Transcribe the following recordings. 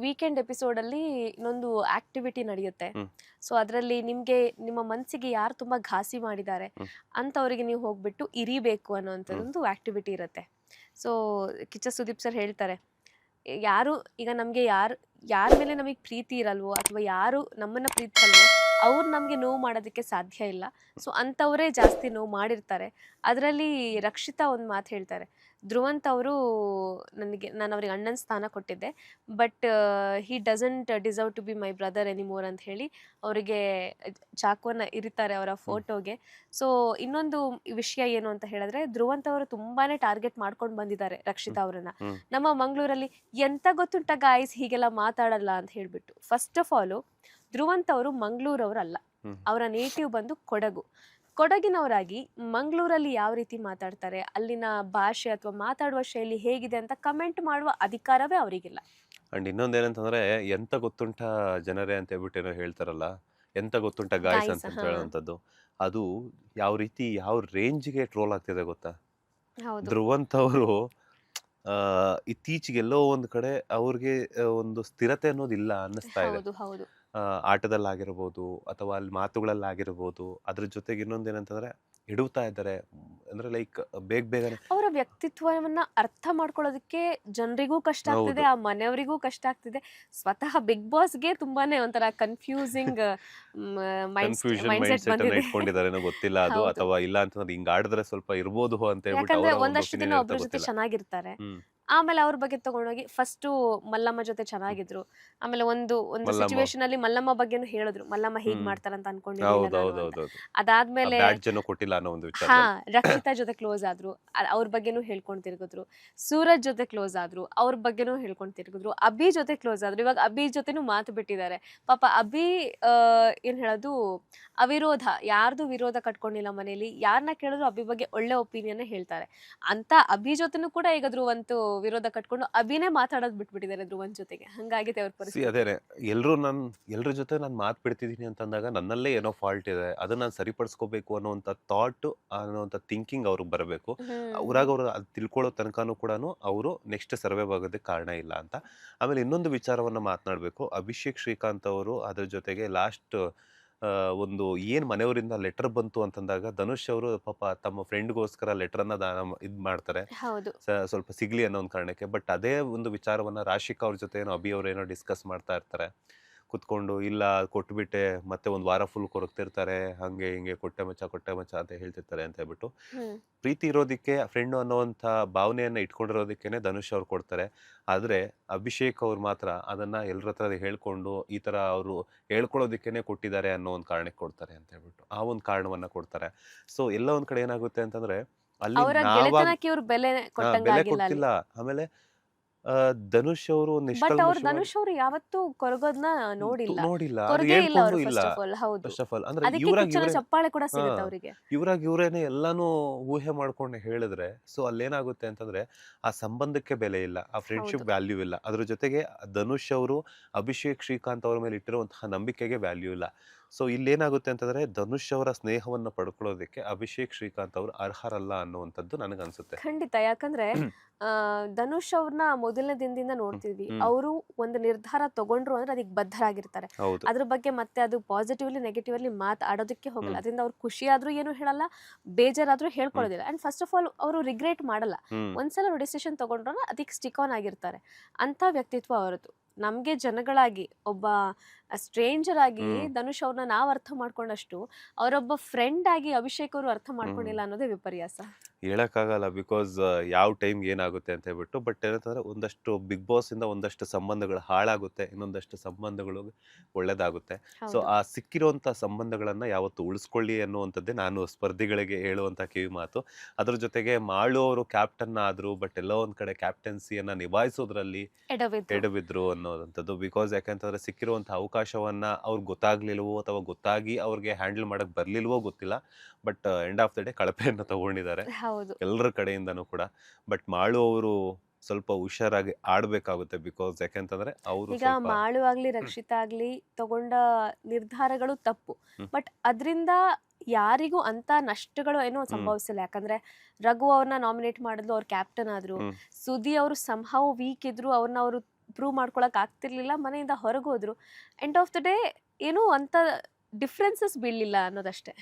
Weekend episode ಅಲ್ಲಿ ಇನ್ನೊಂದು activity ನಡೆಯುತ್ತೆ. ಹ್ಮ್. ಸೊ ಅದರಲ್ಲಿ ನಿಮ್ಗೆ ನಿಮ್ಮ ಮನಸ್ಸಿಗೆ ಯಾರು ತುಂಬಾ ಘಾಸಿ ಮಾಡಿದ್ದಾರೆ ಹ್ಮ್. ಅಂತವರಿಗೆ ನೀವು ಹೋಗ್ಬಿಟ್ಟು ಇರಿಬೇಕು ಅನ್ನೋಂಥದ್ದೊಂದು ಆಕ್ಟಿವಿಟಿ ಇರುತ್ತೆ. ಸೊ ಕಿಚ್ಚ ಸುದೀಪ್ ಸರ್ ಹೇಳ್ತಾರೆ, ಯಾರು ಈಗ ನಮ್ಗೆ ಯಾರ ಮೇಲೆ ನಮಗೆ ಪ್ರೀತಿ ಇರಲ್ವೋ ಅಥವಾ ಯಾರು ನಮ್ಮನ್ನ ಪ್ರೀತಿಸಲ್ವೋ ಅವ್ರು ನಮ್ಗೆ ನೋವು ಮಾಡೋದಕ್ಕೆ ಸಾಧ್ಯ ಇಲ್ಲ. ಸೊ ಅಂಥವರೇ ಜಾಸ್ತಿ ನೋವು ಮಾಡಿರ್ತಾರೆ. ಅದರಲ್ಲಿ ರಕ್ಷಿತಾ ಒಂದು ಮಾತು ಹೇಳ್ತಾರೆ, ಧ್ರುವಂತ್ ಅವರು ನಾನು ಅವ್ರಿಗೆ ಅಣ್ಣನ ಸ್ಥಾನ ಕೊಟ್ಟಿದ್ದೆ, but he doesn't deserve to be my brother anymore ಅಂತ ಹೇಳಿ ಅವರಿಗೆ ಚಾಕುವನ್ನ ಇರಿತಾರೆ ಅವರ ಫೋಟೋಗೆ. ಸೊ ಇನ್ನೊಂದು ವಿಷಯ ಏನು ಅಂತ ಹೇಳಿದ್ರೆ, ಧ್ರುವಂತ್ ಅವರು ತುಂಬಾನೇ ಟಾರ್ಗೆಟ್ ಮಾಡ್ಕೊಂಡು ಬಂದಿದ್ದಾರೆ ರಕ್ಷಿತಾ ಅವರನ್ನ. ನಮ್ಮ ಮಂಗಳೂರಲ್ಲಿ ಎಂತ ಗೊತ್ತುಂಟ ಗಾಯ್ಸ್ ಹೀಗೆಲ್ಲ ಮಾತಾಡಲ್ಲ ಅಂತ ಹೇಳ್ಬಿಟ್ಟು. ಫಸ್ಟ್ ಆಫ್ ಆಲ್ ಧ್ರುವಂತ್ ಅವರು ಮಂಗಳೂರವರಲ್ಲ, ಅವರ ನೇಟಿವ್ ಬಂದು ಕೊಡಗಿನವರಾಗಿ ಮಂಗಳೂರಲ್ಲಿ ಯಾವ ರೀತಿ ಮಾತಾಡ್ತಾರೆ, ಅಲ್ಲಿನ ಭಾಷೆ ಅಥವಾ ಮಾತಾಡುವ ಶೈಲಿ ಹೇಗಿದೆ ಅಂತ ಕಮೆಂಟ್ ಮಾಡುವ ಅಧಿಕಾರವೇ ಅವರಿಗಿಲ್ಲ. ಅಂಡ್ ಇನ್ನೊಂದೇನಂತಂದ್ರೆ, ಎಂತ ಗೊತ್ತುಂಟ ಜನರೇ ಅಂತ ಹೇಳ್ಬಿಟ್ಟು ಏನೋ ಹೇಳ್ತಾರಲ್ಲ, ಎಂತ ಗೊತ್ತುಂಟ ಗಾಯ್ಸ್ ಅಂತ ಹೇಳುವಂಥದ್ದು, ಅದು ಯಾವ ರೀತಿ ಯಾವ ರೇಂಜ್ಗೆ ಟ್ರೋಲ್ ಆಗ್ತಿದೆ ಗೊತ್ತಾ. ಧ್ರುವಂತ್ ಅವರು ಇತ್ತೀಚೆಗೆಲ್ಲೋ ಒಂದ್ ಕಡೆ ಅವ್ರಿಗೆ ಒಂದು ಸ್ಥಿರತೆ ಅನ್ನೋದಿಲ್ಲ ಅನ್ನಿಸ್ತಾ ಇದೆ. ಆಟದಲ್ಲಾಗಿರ್ಬೋದು ಅಥವಾ ಅಲ್ಲಿ ಮಾತುಗಳಲ್ಲಾಗಿರ್ಬೋದು. ಅದ್ರ ಜೊತೆಗೆ ಇನ್ನೊಂದೇನಂತಂದ್ರೆ ಹಿಡುತ್ತಾ ಇದ್ದಾರೆ, ಅಂದ್ರೆ ಲೈಕ್ ಬೇಗನೆ ಅವರ ವ್ಯಕ್ತಿತ್ವವನ್ನ ಅರ್ಥ ಮಾಡ್ಕೊಳ್ಳೋದಕ್ಕೆ ಜನರಿಗೂ ಕಷ್ಟ ಆಗ್ತಿದೆ, ಆ ಮನೆಯವರಿಗೂ ಕಷ್ಟ ಆಗ್ತಿದೆ. ಸ್ವತಃ ಬಿಗ್ ಬಾಸ್ಗೆ ತುಂಬಾನೇ ಒಂಥರ ಕನ್ಫ್ಯೂಸಿಂಗ್ ಮೈಂಡ್ಸೆಟ್ ಬಂದಿದೆ. ಇಟ್ಕೊಂಡಿದ್ದಾರೆ ಗೊತ್ತಿಲ್ಲ ಅದು, ಅಥವಾ ಇಲ್ಲ ಅಂತಂದ್ರೆ ಹಿಂಗ್ ಆಡಿದ್ರೆ ಸ್ವಲ್ಪ ಇರ್ಬೋದು ಅಂತ ಹೇಳ್ಬಿಟ್ಟು ಯಾಕಂದ್ರೆ ಒಂದಷ್ಟು ದಿನ ಒಬ್ಬರ ಜೊತೆ ಚೆನ್ನಾಗಿರ್ತಾರೆ, ಆಮೇಲೆ ಅವ್ರ ಬಗ್ಗೆ ತಗೊಂಡೋಗಿ ಫಸ್ಟ್ ಮಲ್ಲಮ್ಮ ಜೊತೆ ಚೆನ್ನಾಗಿದ್ರು, ಆಮೇಲೆ ಒಂದು ಸಿಚುವೇಶನ್ ಅಲ್ಲಿ ಮಲ್ಲಮ್ಮ ಬಗ್ಗೆನೂ ಹೇಳಿದ್ರು, ಮಲ್ಲಮ್ಮ ಹೀಗ್ ಮಾಡ್ತಾರಂತ ಅನ್ಕೊಂಡಿರ್ಲಿಲ್ಲ. ಅದಾದ್ಮೇಲೆ ರಕ್ಷಿತಾ ಜೊತೆ ಕ್ಲೋಸ್ ಆದ್ರು, ಅವ್ರ ಬಗ್ಗೆನೂ ಹೇಳ್ಕೊಂಡ್ ತಿರ್ಗಿದ್ರು. ಸೂರಜ್ ಜೊತೆ ಕ್ಲೋಸ್ ಆದ್ರು, ಅವ್ರ ಬಗ್ಗೆನೂ ಹೇಳ್ಕೊಂಡ್ ತಿರ್ಗಿದ್ರು. ಅಭಿ ಜೊತೆ ಕ್ಲೋಸ್ ಆದ್ರು, ಇವಾಗ ಅಭಿ ಜೊತೆನೂ ಮಾತು ಬಿಟ್ಟಿದ್ದಾರೆ. ಪಾಪ ಅಭಿ ಏನ್ ಹೇಳೋದು, ಅವಿರೋಧ, ಯಾರ್ದು ವಿರೋಧ ಕಟ್ಕೊಂಡಿಲ್ಲ ಮನೇಲಿ, ಯಾರನ್ನ ಕೇಳಿದ್ರು ಅಭಿ ಬಗ್ಗೆ ಒಳ್ಳೆ ಒಪಿನಿಯನ್ ಹೇಳ್ತಾರೆ. ಅಂತ ಅಭಿ ಜೊತೆನೂ ಕೂಡ ಈಗ ಧ್ರುವಂತ್ ವಿರೋಧ ಕಟ್ಕೊಂಡು ಅಭಿನೇ ಮಾತಾಡೋದ್ ಬಿಟ್ಬಿಟ್ಟಿದ್ದಾರೆ ಧ್ರುವಂತ್ ಜೊತೆಗೆ. ಹಂಗಾಗಿದೆ ಅವ್ರ ಪರಿಸ್ಥಿತಿ. ಅದೇನೆ, ಎಲ್ರ ಜೊತೆ ನಾನು ಮಾತು ಬಿಡ್ತಿದೀನಿ ಅಂತಂದಾಗ ನನ್ನಲ್ಲೇ ಏನೋ ಫಾಲ್ಟ್ ಇದೆ, ಅದನ್ನ ನಾನು ಸರಿಪಡಿಸ್ಕೋಬೇಕು ಅನ್ನೋಂಥ ಥಾಟ್, ಅನ್ನೋಂಥ ಥಿಂಕಿಂಗ್ ಅವ್ರಿಗೆ ಬರಬೇಕು. ಅವ್ರಾಗ ಅವ್ರು ಅದು ತಿಳ್ಕೊಳ್ಳೋ ತನಕನೂ ಕೂಡ ಅವರು ನೆಕ್ಸ್ಟ್ ಸರ್ವೈವ್ ಆಗೋದಕ್ಕೆ ಕಾರಣ ಇಲ್ಲ ಅಂತ. ಆಮೇಲೆ ಇನ್ನೊಂದು ವಿಚಾರವನ್ನ ಮಾತನಾಡಬೇಕು. ಅಭಿಷೇಕ್ ಶ್ರೀಕಾಂತ್ ಅವರು ಅದ್ರ ಜೊತೆಗೆ ಲಾಸ್ಟ್ ಒಂದು ಏನ್ ಮನೆಯವರಿಂದ ಲೆಟರ್ ಬಂತು ಅಂತಂದಾಗ ಧನುಷ್ ಅವರು ಪಾಪ ತಮ್ಮ ಫ್ರೆಂಡ್ಗೋಸ್ಕರ ಲೆಟರ್ನ ಇದ್ ಮಾಡ್ತಾರೆ, ಸ್ವಲ್ಪ ಸಿಗ್ಲಿ ಅನ್ನೋ ಒಂದು ಕಾರಣಕ್ಕೆ. ಬಟ್ ಅದೇ ಒಂದು ವಿಚಾರವನ್ನ ರಾಶಿಕಾ ಅವ್ರ ಜೊತೆ ಏನೋ ಅಭಿ ಅವ್ರೇನೋ ಡಿಸ್ಕಸ್ ಮಾಡ್ತಾ ಇರ್ತಾರೆ ಕುತ್ಕೊಂಡು. ಇಲ್ಲ ಕೊಟ್ಬಿಟ್ಟೆ, ಮತ್ತೆ ಒಂದು ವಾರ ಫುಲ್ ಕೊರಗ್ತಿರ್ತಾರೆ, ಹಂಗೆ ಹಿಂಗೆ ಕೊಟ್ಟೆ ಮಚ್ಚ ಅಂತ ಹೇಳ್ತಿರ್ತಾರೆ ಅಂತ ಹೇಳ್ಬಿಟ್ಟು. ಪ್ರೀತಿ ಇರೋದಿಕ್ಕೆ ಫ್ರೆಂಡ್ ಅನ್ನೋವಂಥ ಭಾವನೆಯನ್ನ ಇಟ್ಕೊಂಡಿರೋದಕ್ಕೇನೆ ಧನುಷ್ ಅವ್ರು ಕೊಡ್ತಾರೆ. ಆದ್ರೆ ಅಭಿಷೇಕ್ ಅವ್ರು ಮಾತ್ರ ಅದನ್ನ ಎಲ್ಲರ ಹತ್ರ ಹೇಳ್ಕೊಂಡು ಈ ತರ ಅವರು ಹೇಳ್ಕೊಳ್ಳೋದಿಕ್ಕೇನೆ ಕೊಟ್ಟಿದ್ದಾರೆ ಅನ್ನೋ ಒಂದು ಕಾರಣಕ್ಕೆ ಕೊಡ್ತಾರೆ ಅಂತ ಹೇಳ್ಬಿಟ್ಟು ಆ ಒಂದು ಕಾರಣವನ್ನ ಕೊಡ್ತಾರೆ. ಸೊ ಎಲ್ಲ ಒಂದ್ ಕಡೆ ಏನಾಗುತ್ತೆ ಅಂತಂದ್ರೆ, ಅಲ್ಲಿ ಬೆಲೆ ಕೊಟ್ಟಿಲ್ಲ. ಆಮೇಲೆ ಧನುಷ್ ಅವರು ಧನುಷ್ ಅವರು ಯಾವತ್ತೂ ಕೊರಗೋದ್ನ ನೋಡಿಲ್ಲ. ಚಪ್ಪಾಳೆ ಕೂಡ ಸಿಗುತ್ತೆ ಅವರಿಗೆ. ಇವ್ರೇನೆ ಎಲ್ಲಾನು ಊಹೆ ಮಾಡ್ಕೊಂಡು ಹೇಳಿದ್ರೆ, ಸೊ ಅಲ್ಲೇನಾಗುತ್ತೆ ಅಂತಂದ್ರೆ ಆ ಸಂಬಂಧಕ್ಕೆ ಬೆಲೆ ಇಲ್ಲ, ಆ ಫ್ರೆಂಡ್ಶಿಪ್ ವ್ಯಾಲ್ಯೂ ಇಲ್ಲ. ಅದ್ರ ಜೊತೆಗೆ ಧನುಷ್ ಅವರು ಅಭಿಷೇಕ್ ಶ್ರೀಕಾಂತ್ ಅವ್ರ ಮೇಲೆ ಇಟ್ಟಿರುವಂತಹ ನಂಬಿಕೆಗೆ ವ್ಯಾಲ್ಯೂ ಇಲ್ಲ. ಸೊ ಇಲ್ಲೇನಾಗುತ್ತೆ ಅಂತಂದ್ರೆ, ಧನುಷ್ ಅವರ ಸ್ನೇಹವನ್ನ ಪಡ್ಕೊಳ್ಳೋದಕ್ಕೆ ಅಭಿಷೇಕ್ ಶ್ರೀಕಾಂತ್ ಅವರು ಅರ್ಹರಲ್ಲ ಅನ್ನುವಂಥದ್ದು ನನಗನ್ಸುತ್ತೆ. ಖಂಡಿತ. ಯಾಕಂದ್ರೆ ಧನುಷ್ ಅವ್ರನ್ನ ಮೊದಲನೇ ದಿನದಿಂದ ನೋಡ್ತಿದ್ವಿ, ಅವರು ಒಂದು ನಿರ್ಧಾರ ತಗೊಂಡ್ರು ಅಂದ್ರೆ ಅದಕ್ಕೆ ಬದ್ಧರಾಗಿರ್ತಾರೆ. ಅದ್ರ ಬಗ್ಗೆ ಮತ್ತೆ ಅದು ಪಾಸಿಟಿವ್ಲಿ ನೆಗೆಟಿವ್ಲಿ ಮಾತಾಡೋದಕ್ಕೆ ಹೋಗಲ್ಲ. ಅದರಿಂದ ಅವ್ರು ಖುಷಿ ಆದ್ರೂ ಏನು ಹೇಳಲ್ಲ, ಬೇಜಾರಾದ್ರೂ ಹೇಳ್ಕೊಳ್ಳೋದಿಲ್ಲ. ಅಂಡ್ ಫಸ್ಟ್ ಆಫ್ ಆಲ್ ಅವರು ರಿಗ್ರೆಟ್ ಮಾಡಲ್ಲ. ಒಂದ್ಸಲ ಡಿಸಿಷನ್ ತಗೊಂಡ್ರು ಅದಕ್ಕೆ ಸ್ಟಿಕ್ ಆನ್ ಆಗಿರ್ತಾರೆ. ಅಂತ ವ್ಯಕ್ತಿತ್ವ ಅವರದ್ದು. ನಮ್ಗೆ ಜನಗಳಾಗಿ, ಒಬ್ಬ ಸ್ಟ್ರೇಂಜರ್ ಆಗಿ ಧನುಷ್ ಅವ್ರನ್ನ ನಾವ್ ಅರ್ಥ ಮಾಡ್ಕೊಂಡಷ್ಟು ಅವರೊಬ್ಬ ಫ್ರೆಂಡ್ ಆಗಿ ಅಭಿಷೇಕ್ ಅವರು ಅರ್ಥ ಮಾಡ್ಕೊಂಡಿಲ್ಲ ಅನ್ನೋದೇ ವಿಪರ್ಯಾಸ. ಹೇಳಕ್ಕಾಗಲ್ಲ, ಬಿಕಾಸ್ ಯಾವ ಟೈಮ್ಗೆ ಏನಾಗುತ್ತೆ ಅಂತ ಹೇಳ್ಬಿಟ್ಟು. ಬಟ್ ಏನಂತಂದ್ರೆ, ಒಂದಷ್ಟು ಬಿಗ್ ಬಾಸ್ ಇಂದ ಒಂದಷ್ಟು ಸಂಬಂಧಗಳು ಹಾಳಾಗುತ್ತೆ, ಇನ್ನೊಂದಷ್ಟು ಸಂಬಂಧಗಳು ಒಳ್ಳೇದಾಗುತ್ತೆ. ಸೊ ಆ ಸಿಕ್ಕಿರುವಂತ ಸಂಬಂಧಗಳನ್ನ ಯಾವತ್ತು ಉಳಿಸ್ಕೊಳ್ಳಿ ಅನ್ನುವಂಥದ್ದೇ ನಾನು ಸ್ಪರ್ಧಿಗಳಿಗೆ ಹೇಳುವಂತ ಕಿವಿ ಮಾತು. ಅದ್ರ ಜೊತೆಗೆ ಮಾಳು ಅವರು ಕ್ಯಾಪ್ಟನ್ ಆದ್ರು, ಬಟ್ ಎಲ್ಲೋ ಒಂದ್ ಕಡೆ ಕ್ಯಾಪ್ಟನ್ಸಿಯನ್ನ ನಿಭಾಯಿಸೋದ್ರಲ್ಲಿ ಎಡಬಿದ್ರು ಅನ್ನೋದಂಥದ್ದು. ಬಿಕಾಸ್ ಯಾಕಂತಂದ್ರೆ ಸಿಕ್ಕಿರುವಂತ ಅವಕಾಶವನ್ನ ಅವ್ರಿಗೆ ಗೊತ್ತಾಗ್ಲಿಲ್ವೋ ಅಥವಾ ಗೊತ್ತಾಗಿ ಅವ್ರಿಗೆ ಹ್ಯಾಂಡಲ್ ಮಾಡಕ್ ಬರ್ಲಿಲ್ವೋ ಗೊತ್ತಿಲ್ಲ, but end of the day ಕಳಪೆಯನ್ನ ತಗೊಂಡಿದ್ದಾರೆ ಎಲ್ಲರ ಕಡೆಯಿಂದನೂ ಕೂಡ. ಬಟ್ ಮಾಳು ಅವರು ಸ್ವಲ್ಪ ಹುಷಾರಾಗಿ ಆಡ್ಬೇಕಾಗುತ್ತೆ. ಬಿಕಾಸ್ ಯಾಕಂತಂದ್ರೆ ಅವರು ಈಗ ಮಾಳು ಆಗ್ಲಿ ರಕ್ಷಿತಾ ಆಗ್ಲಿ ತಗೊಂಡ ನಿರ್ಧಾರಗಳು ತಪ್ಪು, ಬಟ್ ಅದರಿಂದ ಯಾರಿಗೂ ಅಂತ ನಷ್ಟಗಳು ಏನೋ ಸಂಭವಿಸಿಲ್ಲ. ಯಾಕಂದ್ರೆ ರಘು ಅವ್ರನ್ನ ನಾಮಿನೇಟ್ ಮಾಡಿದ್ಲು, ಅವ್ರು ಕ್ಯಾಪ್ಟನ್ ಆದ್ರು. ಸುದಿ ಅವರು ಸಂಹವ್ ವೀಕ್ ಇದ್ರು, ಅವ್ರನ್ನ ಅವರು ಪ್ರೂವ್ ಮಾಡ್ಕೊಳಕ್ ಆಗ್ತಿರ್ಲಿಲ್ಲ, ಮನೆಯಿಂದ ಹೊರಗೆ ಹೋದ್ರು. ಎಂಡ್ ಆಫ್ ದ ಡೇ ಏನೂ ಅಂತ ಡಿಫ್ರೆನ್ಸಸ್ ಬೀಳಲಿಲ್ಲ ಅನ್ನೋದಷ್ಟೇ.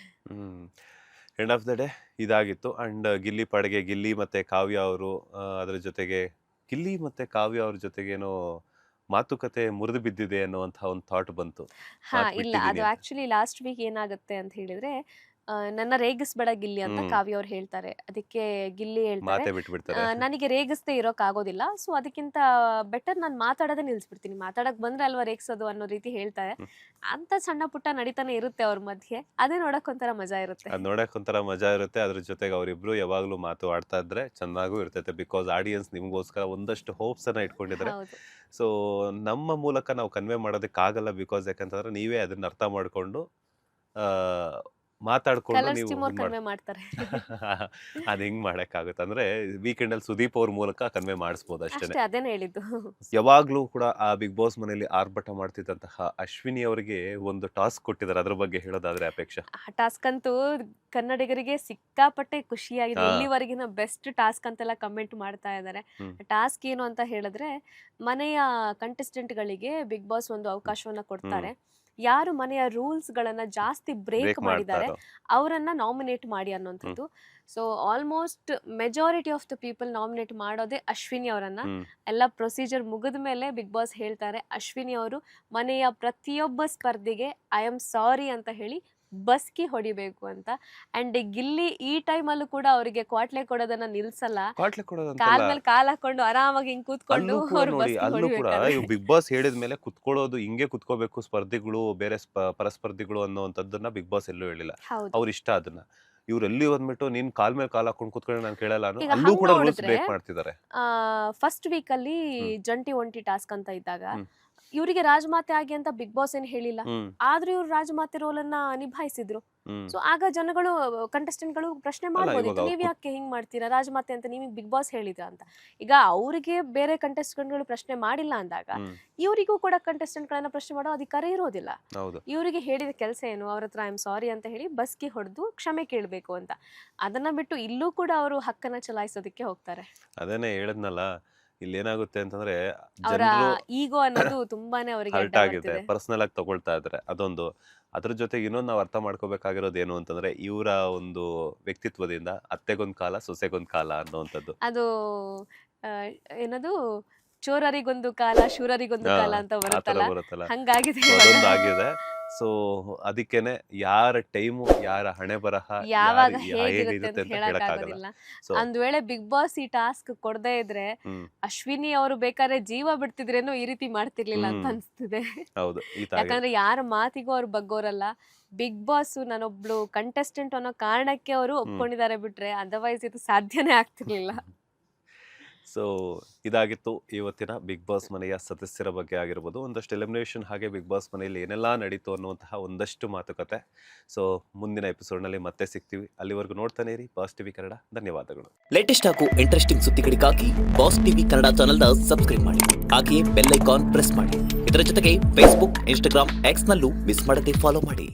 ಎಂಡ್ ಆಫ್ ದ ಡೇ ಇದಾಗಿತ್ತು. ಅಂಡ್ ಗಿಲ್ಲಿ ಪಾಡಿಗೆ ಗಿಲ್ಲಿ ಮತ್ತೆ ಕಾವ್ಯ ಅವರು ಅದ್ರ ಜೊತೆಗೆ ಗಿಲ್ಲಿ ಮತ್ತೆ ಕಾವ್ಯ ಅವ್ರ ಜೊತೆಗೇನೋ ಮಾತುಕತೆ ಮುರಿದು ಬಿದ್ದಿದೆ ಅನ್ನುವಂತಹ ಒಂದು ಥಾಟ್ ಬಂತು. ಹಾ ಮಾತು ಇಲ್ಲ, ಬಿಟ್ಟಿದೀನಿ ಅದು ಅಂತ. ಆಕ್ಚುಲಿ ಲಾಸ್ಟ್ ವೀಕ್ ಏನಾಗುತ್ತೆ ಅಂತ ಹೇಳಿದ್ರೆ, ನನ್ನ ರೇಗಿಸ್ಬೇಡ ಗಿಲ್ಲಿ ಅಂತ ಹ್ಮ್. ಕಾವ್ಯ ಅವ್ರು ಹೇಳ್ತಾರೆ. ಅದಕ್ಕೆ ಗಿಲ್ಲಿ ಹೇಳ್ತಾರೆ, ಮಾತೇ ಬಿಟ್ಬಿಡ್ತಾರೆ. ನನಗೆ ರೇಗಿಸ್ದೇ ಇರೋಕ್ ಆಗೋದಿಲ್ಲ, ಸೊ ಅದಕ್ಕಿಂತ ಬೆಟರ್ ನಾನು ಮಾತಾಡೋದೇ ನಿಲ್ಸ್ಬಿಡ್ತೀನಿ, ಮಾತಾಡಕ್ ಬಂದ್ರೆ ಅಲ್ವಾ ರೇಗ್ಸೋದು ಅನ್ನೋ ರೀತಿ ಹೇಳ್ತಾರೆ. ಹ್ಮ್. ಅಂತ ಸಣ್ಣ ಪುಟ್ಟ ನಡೀತಾನೆ ಇರುತ್ತೆ ಅವ್ರ ಮಧ್ಯೆ, ಅದೇ ನೋಡಕ್ ಒಂಥರ ಮಜಾ ಇರುತ್ತೆ. ಅದ್ ನೋಡಕ್ ಒಂಥರ ಮಜಾ ಇರುತ್ತೆ. ಅದ್ರ ಜೊತೆಗೆ ಅವರಿಬ್ರು ಯಾವಾಗ್ಲೂ ಮಾತು ಆಡ್ತಾ ಇದ್ರೆ ಚೆನ್ನಾಗೂ ಇರ್ತೈತೆ. ಬಿಕಾಸ್ ಆಡಿಯನ್ಸ್ ನಿಮ್ಗೋಸ್ಕರ ಒಂದಷ್ಟು ಹೋಪ್ಸ್ ಅನ್ನ ಇಟ್ಕೊಂಡಿದ್ದಾರೆ. ಹೌದು. ಸೊ ನಮ್ಮ ಮೂಲಕ ನಾವು ಕನ್ವೆ ಮಾಡೋದಕ್ಕಾಗಲ್ಲ. ಬಿಕಾಸ್ ಯಾಕಂತಂದ್ರೆ ನೀವೇ ಅದನ್ನ ಅರ್ಥ ಮಾಡ್ಕೊಂಡು ಆ, ಮಾತಾಡ್ಕೊಂಡು ಕಲರ್ಸ್ ನೀವು ಟೀಮ್ ಅವ್ರು ಇದ್ ಮಾಡ್- ಕನ್ವೆ ಮಾಡ್ತಾರೆ. ಅದ್ ಹೆಂಗ್ ಮಾಡಕ್ಕಾಗುತ್ತೆ ಅಂದ್ರೆ ವೀಕೆಂಡ್ ಅಲ್ಲಿ ಸುದೀಪ್ ಅವ್ರ ಮೂಲಕ ಕನ್ವೆ ಮಾಡಿಸ್ಬೋದು ಅಷ್ಟೇನೆ. ಅಷ್ಟೇ, ಅದೇನೇ ಹೇಳಿದ್ದು. ಯಾವಾಗ್ಲೂ ಕೂಡ ಆ ಬಿಗ್ ಬಾಸ್ ಮನೆಯಲ್ಲಿ ಆರ್ಭಟ ಮಾಡ್ತಿದ್ದಂತಹ ಅಶ್ವಿನಿ ಅವರಿಗೆ ಒಂದು ಟಾಸ್ಕ್ ಕೊಟ್ಟಿದ್ದಾರೆ. ಅದ್ರ ಬಗ್ಗೆ ಹೇಳೋದಾದ್ರೆ ಅಪೇಕ್ಷಾ. ಆ ಟಾಸ್ಕ್ ಅಂತೂ ಕನ್ನಡಿಗರಿಗೆ ಸಿಕ್ಕಾಪಟ್ಟೆ ಖುಷಿಯಾಗಿದೆ. ಹಾ. ಇಲ್ಲಿವರೆಗಿನ ಬೆಸ್ಟ್ ಟಾಸ್ಕ್ ಅಂತೆಲ್ಲ ಕಮೆಂಟ್ ಮಾಡ್ತಾ ಇದ್ದಾರೆ. ಹ್ಮ್. ಟಾಸ್ಕ್ ಏನು ಅಂತ ಹೇಳಿದ್ರೆ, ಮನೆಯ contestant ಗಳಿಗೆ ಬಿಗ್ ಬಾಸ್ ಒಂದು ಅವಕಾಶವನ್ನ ಕೊಡ್ತಾರೆ. ಯಾರು ಮನೆಯ ರೂಲ್ಸ್ ಗಳನ್ನ ಜಾಸ್ತಿ ಬ್ರೇಕ್ ಬ್ರೇಕ್ ಮಾಡ್ತಾ ಮಾಡಿದ್ದಾರೆ ಇರೋ ಅವರನ್ನ ನಾಮಿನೇಟ್ ಮಾಡಿ ಅನ್ನೋಂಥದ್ದು. So almost majority of the people nominate ಮಾಡೋದೇ ಅಶ್ವಿನಿ ಅವರನ್ನ. ಹ್ಮ್. ಎಲ್ಲ ಪ್ರೊಸೀಜರ್ ಮುಗಿದ ಮೇಲೆ ಬಿಗ್ ಬಾಸ್ ಹೇಳ್ತಾರೆ, ಅಶ್ವಿನಿ ಅವರು ಮನೆಯ ಪ್ರತಿಯೊಬ್ಬ ಸ್ಪರ್ಧಿಗೆ ಐ ಆಮ್ ಸಾರಿ ಅಂತ ಹೇಳಿ ಬಸ್ಕಿ ಹೊಡಿಬೇಕು ಅಂತ. ಅಂಡ್ ಗಿಲ್ಲಿ ಈ ಟೈಮಲ್ಲೂ ಕೂಡ ಅವರಿಗೆ ಕ್ವಾಟ್ಲೆ ಕೊಡೋದನ್ನ ನಿಲ್ಸಲ್ಲ. ಕ್ವಾಟ್ಲೆ ಕಾಲ್ ಕೊಡೋದಂತಲ್ಲ. ಮೇಲೆ ಕಾಲ್ ಹಾಕೊಂಡು ಆರಾಮಾಗಿ ಹಿಂಗ್ ಕೂತ್ಕೊಂಡು ಅಲ್ಲೂ ಕೂಡ ಅವ್ರು ನೋಡಿ, ಬಸ್ಕಿ ಅಲ್ಲೂ ಕೂಡ ಹೊಡಿಬೇಕಾದ್ರೆ ಬಿಗ್ ಬಾಸ್ ಹೇಳಿದ ಮೇಲೆ ಕುತ್ಕೊಳ್ಳೋದು ಹಿಂಗೆ ಕುತ್ಕೋಬೇಕು ಸ್ಪರ್ಧಿಗಳು ಬೇರೆ ಪರಸ್ಪರ್ಧಿಗಳು ಅನ್ನೋಂಥದ್ದನ್ನ ಬಿಗ್ ಬಾಸ್ ಎಲ್ಲೂ ಹೇಳಿಲ್ಲ. ಹೌದು. ಅವ್ರ ಇಷ್ಟ ಅದನ್ನ. ಇವ್ರೆಲ್ಲಿ ಬಂದ್ಬಿಟ್ಟು ನೀನ್ ಕಾಲ್ ಮೇಲೆ ಕಾಲ್ ಹಾಕೊಂಡು ಕುತ್ಕೊಂಡು ನಾನು ಕೇಳಲ್ಲ ಅನ್ನೋ ಈಗ ಅಲ್ಲೂ ಹಂಗ್ ಕೂಡ ರೂಲ್ಸ್ ನೋಡಿದ್ರೆ ಬ್ರೇಕ್ ಮಾಡ್ತಿದ್ದಾರೆ. ಫಸ್ಟ್ ವೀಕ್ ಅಲ್ಲಿ ಹ್ಮ್. ಜಂಟಿ ಒಂಟಿ ಟಾಸ್ಕ್ ಅಂತ ಇದ್ದಾಗ ಹ್ಮ್. ಇವರಿಗೆ ರಾಜಮಾತೆ ಆಗಿ ಅಂತ ಬಿಗ್ ಬಾಸ್ ಏನ್ ಹೇಳಿಲ್ಲ, ಹ್ಮ್. ಆದ್ರೂ ಇವ್ರು ರಾಜಮಾತೆ ರೋಲ್ ಅನ್ನ ನಿಭಾಯಿಸಿದ್ರು. ಹ್ಮ್. ಸೊ ಆಗ ಜನಗಳು contestant ಗಳು ಪ್ರಶ್ನೆ ಅಲ್ಲ, ಮಾಡ್ಬೋದಿತ್ತು, ಇವಾಗ ನೀವ್ ಯಾಕೆ ಹಿಂಗ್ ಮಾಡ್ತೀರಾ, ರಾಜಮಾತೆ ಅಂತ ನಿಮಗೆ ಬಿಗ್ ಬಾಸ್ ಹೇಳಿದ್ರ ಅಂತ. ಈಗ ಅವರಿಗೆ ಬೇರೆ contestant ಗಳು ಪ್ರಶ್ನೆ ಮಾಡಿಲ್ಲ ಅಂದಾಗ ಹ್ಮ್. ಇವರಿಗೂ ಕೂಡ contestant ಗಳನ್ನ ಪ್ರಶ್ನೆ ಮಾಡೋ ಅಧಿಕಾರ ಇರೋದಿಲ್ಲ. ಹೌದು. ಇವರಿಗೆ ಹೇಳಿದ ಕೆಲಸ ಏನು, ಅವ್ರ ಹತ್ರ ಐ ಆಮ್ ಸಾರಿ ಅಂತ ಹೇಳಿ ಬಸ್ಕಿ ಹೊಡೆದು ಕ್ಷಮೆ ಕೇಳಬೇಕು ಅಂತ. ಅದನ್ನ ಬಿಟ್ಟು ಇಲ್ಲೂ ಕೂಡ ಅವರು ಹಕ್ಕನ್ನ ಚಲಾಯಿಸೋದಕ್ಕೆ ಹೋಗ್ತಾರೆ. ಅದೇನೆ ಹೇಳದ್ನಲ್ಲ, ಇಲ್ಲಿ ಏನಾಗುತ್ತೆ ಅಂತಂದ್ರೆ ಅವರ ಜನರು ಈಗೋ ಅನ್ನೋದು ತುಂಬಾನೇ ಅವರಿಗೆ ಹರ್ಟ್ ಅಡ್ಡ ಆಗಿದೆ, ಬರ್ತಿದೆ. ಪರ್ಸನಲ್ ಆಗಿ ತಗೊಳ್ತಾ ಇದ್ದಾರೆ. ಅದೊಂದು. ಅದ್ರ ಜೊತೆಗೆ ಇನ್ನೊಂದು ನಾವು ಅರ್ಥ ಮಾಡ್ಕೋಬೇಕಾಗಿರೋದು ಏನು ಅಂತಂದ್ರೆ ಇವರ ಒಂದು ವ್ಯಕ್ತಿತ್ವದಿಂದ ಅತ್ತೆಗೊಂದ್ ಕಾಲ ಸೊಸೆಗೊಂದ್ ಕಾಲ ಅನ್ನೋಂಥದ್ದು. ಅದು ಆ, ಏನದು ಚೋರರಿಗೊಂದು ಕಾಲ ಶೂರರಿಗೊಂದು ಹಾ, ಕಾಲ ಅಂತ ಆ ತರ ಬರುತ್ತಲ್ಲ, ಬರುತ್ತಲ್ಲ. ಹಂಗಾಗಿದೆ ಸೊ ಇವಾಗ. ಅದೊಂದು ಆಗಿದೆ. ಸೊ ಅದಕ್ಕೇನೆ ಯಾರ ಟೈಮು ಯಾರ ಹಣೆ ಬರಹ ಯಾವಾಗ ಯಾರು ಹೇಗಿರುತ್ತೆ ಏನಿರುತ್ತೆ ಅಂತ ಅಂತ ಹೇಳಕ್ ಹೇಳಕ್ಕಾಗಲ್ಲ. ಆಗೋದಿಲ್ಲ. ಸೊ ಒಂದ್ ವೇಳೆ ಬಿಗ್ ಬಾಸ್ ಈ ಟಾಸ್ಕ್ ಕೊಡದೇ ಇದ್ರೆ ಹ್ಮ್. ಅಶ್ವಿನಿ ಅವರು ಬೇಕಾದ್ರೆ ಜೀವ ಬಿಡ್ತಿದ್ರೇನೋ ಈ ರೀತಿ ಮಾಡ್ತಿರ್ಲಿಲ್ಲ ಅಂತ ಹ್ಮ್. ಅನ್ಸ್ತಿದೆ. ಹೌದು, ಈ ತರ ಆಗಿದೆ. ಯಾಕಂದ್ರೆ ಯಾರ ಮಾತಿಗೂ ಅವ್ರು ಬಗ್ಗೋರಲ್ಲ. ಬಿಗ್ ಬಾಸ್ ನಾನೊಬ್ಳು ಕಂಟೆಸ್ಟೆಂಟ್ ಅನ್ನೋ ಕಾರಣಕ್ಕೆ ಅವರು ಒಪ್ಕೊಂಡಿದ್ದಾರೆ ಬಿಟ್ರೆ ಅದರ್ವೈಸ್ ಇದು ಸಾಧ್ಯನೇ ಆಗ್ತಿರ್ಲಿಲ್ಲ. ಸೊ ಇದಾಗಿತ್ತು ಇವತ್ತಿನ ಬಿಗ್ ಬಾಸ್ ಮನೆಯ ಸದಸ್ಯರ ಬಗ್ಗೆ ಆಗಿರ್ಬೋದು, ಒಂದಷ್ಟು ಎಲಿಮಿನೇಷನ್, ಹಾಗೆ ಬಿಗ್ ಬಾಸ್ ಮನೆಯಲ್ಲಿ ಏನೆಲ್ಲ ನಡೀತು ಅನ್ನುವಂತಹ ಒಂದಷ್ಟು ಮಾತುಕತೆ. ಸೊ ಮುಂದಿನ ಎಪಿಸೋಡ್ನಲ್ಲಿ ಮತ್ತೆ ಸಿಗ್ತೀವಿ. ಅಲ್ಲಿವರೆಗೂ ನೋಡ್ತಾನೆ ಇರಿ ಬಾಸ್ ಟಿವಿ ಕನ್ನಡ. ಧನ್ಯವಾದಗಳು. ಲೇಟೆಸ್ಟ್ ಹಾಗೂ ಇಂಟ್ರೆಸ್ಟಿಂಗ್ ಸುದ್ದಿಗಳಿಗಾಗಿ ಬಾಸ್ ಟಿವಿ ಕನ್ನಡ ಚಾನೆಲ್ನ ಸಬ್ಸ್ಕ್ರೈಬ್ ಮಾಡಿ. ಹಾಗೆಯೇ ಬೆಲ್ ಐಕಾನ್ ಪ್ರೆಸ್ ಮಾಡಿ. ಇದರ ಜೊತೆಗೆ ಫೇಸ್ಬುಕ್, ಇನ್ಸ್ಟಾಗ್ರಾಮ್, ಎಕ್ಸ್ ನಲ್ಲೂ ಮಿಸ್ ಮಾಡದೆ ಫಾಲೋ ಮಾಡಿ.